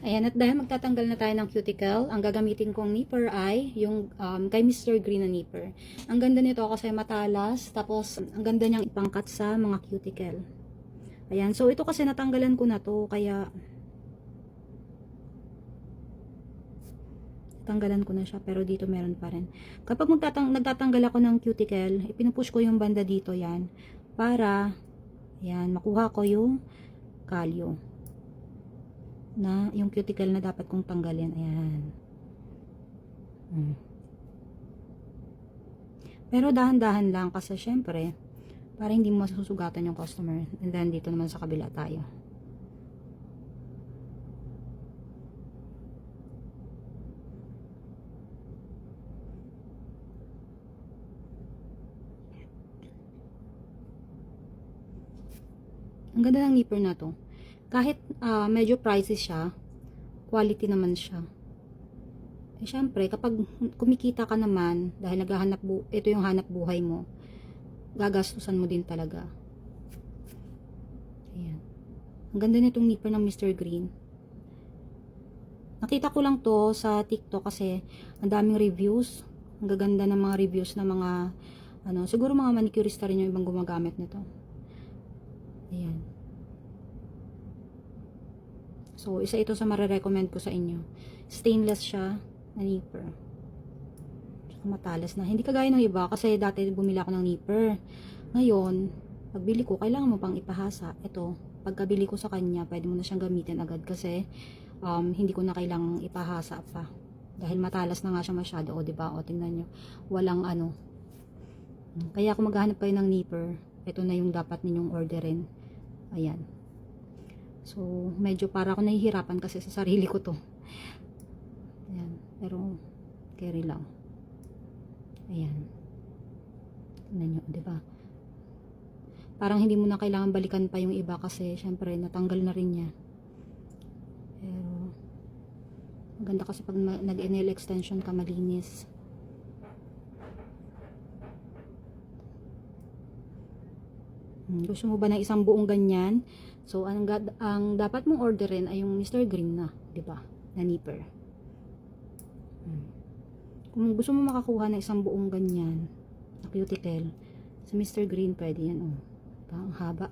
Ayan, at dahil magtatanggal na tayo ng cuticle, ang gagamitin kong nipper ay yung kay Mr. Green na nipper. Ang ganda nito kasi matalas, tapos ang ganda niyang ipangkat sa mga cuticle. Ayan, so ito kasi natanggalan ko na to, kaya tanggalan ko na siya, pero dito meron pa rin. Kapag nagtatanggal ako ng cuticle, ipinupush ko yung banda dito yan, para, ayan, makuha ko yung kalyo na yung cuticle na dapat kong tanggalin. Ayan. Pero dahan-dahan lang kasi syempre para hindi mo masusugatan yung customer. And then dito naman sa kabila tayo. Ang ganda ng nipper na to. Kahit medyo pricey siya, quality naman siya. Eh, syempre, kapag kumikita ka naman, dahil ito yung hanap buhay mo, gagastusan mo din talaga. Ayan. Ang ganda nitong nipper ng Mr. Green. Nakita ko lang to sa TikTok kasi ang daming reviews. Ang gaganda ng mga reviews ng mga, siguro mga manicurista rin yung ibang gumagamit nito. Ayan. So, isa ito sa marirecommend ko sa inyo. Stainless siya na nipper. Tsaka matalas na. Hindi kagaya ng iba kasi dati bumili ako ng nipper. Ngayon, pagbili ko, kailangan mo pang ipahasa. Ito, pagkabili ko sa kanya, pwede mo na siyang gamitin agad kasi hindi ko na kailangang ipahasa pa. Dahil matalas na nga siya masyado. O, diba? O, tingnan nyo. Walang ano. Kaya kung maghahanap kayo ng nipper, ito na yung dapat ninyong orderin. Ayan. So, medyo para ako nahihirapan kasi sa sarili ko to. Ayan. Pero, carry lang. Ayan. Tingnan nyo, diba? Parang hindi mo na kailangan balikan pa yung iba kasi, syempre, natanggal na rin niya. Pero, maganda kasi pag nag-nail extension ka, malinis. Gusto mo ba ng isang buong ganyan? So, ang dapat mong orderin ay yung Mr. Green na, di ba? Na nipper. Kung gusto mo makakuha ng isang buong ganyan, na cuticle, sa Mr. Green, pwede yan, oh. Diba? Ang haba.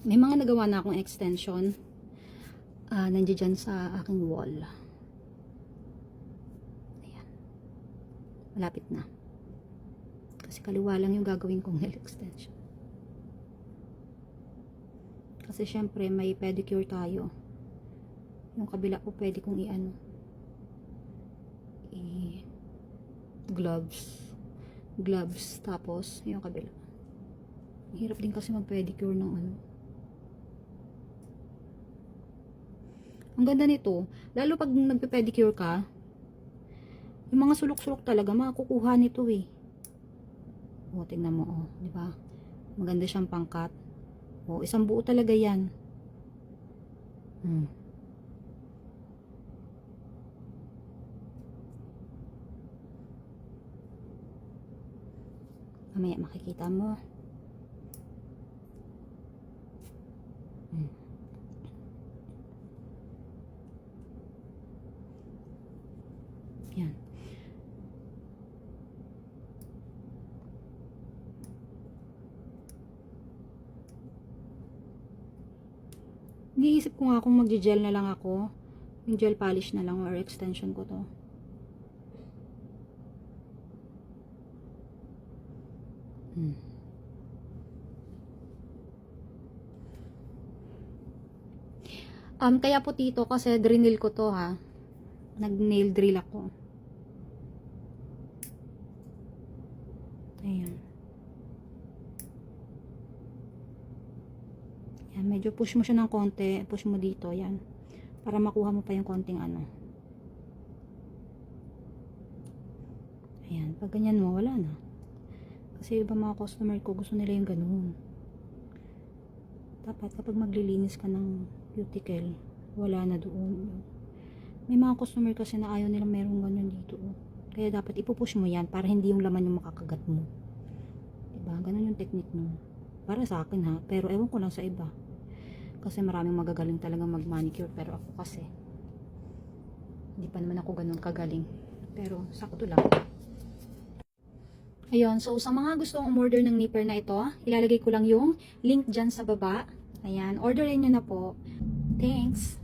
May mga nagawa na akong extension. Nandiyan dyan sa aking wall. Ayan. Malapit na. Kasi kaliwa lang yung gagawin kong nail extension. Kasi syempre may pedicure tayo. Yung kabila po pwede kong gloves tapos yung kabila. Hirap din kasi mag pedicure ng Ang ganda nito, lalo pag nagpe-pedicure ka, yung mga sulok-sulok talaga makukuha nito eh. O, tingnan mo, oh, di ba? Maganda siyang pangkat. O, isang buo talaga 'yan. Mamaya makikita mo. Yan. Iniisip ko nga kung mag-gel na lang ako. Yung gel polish na lang or extension ko to. Kaya po dito kasi drinil ko to ha. Nag-nail drill ako. Ayan. Yan, medyo push mo siya ng konti. Push mo dito, yan. Para makuha mo pa yung konting Ayan, pag ganyan mo, wala na. Kasi iba mga customer ko, gusto nila yung ganun. Dapat kapag maglilinis ka ng cuticle, wala na doon. May mga customer kasi na ayaw nila merong ganun dito. Kaya Kaya dapat ipupush mo yan para hindi yung laman yung makakagat mo. Diba? Ganun yung technique nun. Para sa akin ha, pero ewan ko lang sa iba. Kasi maraming magagaling talaga mag-manicure, pero ako kasi hindi pa naman ako ganun kagaling. Pero sakto lang. Ayun, so sa mga gustong umorder ng nipper na ito, ilalagay ko lang yung link dyan sa baba. Ayan, orderin nyo na po. Thanks!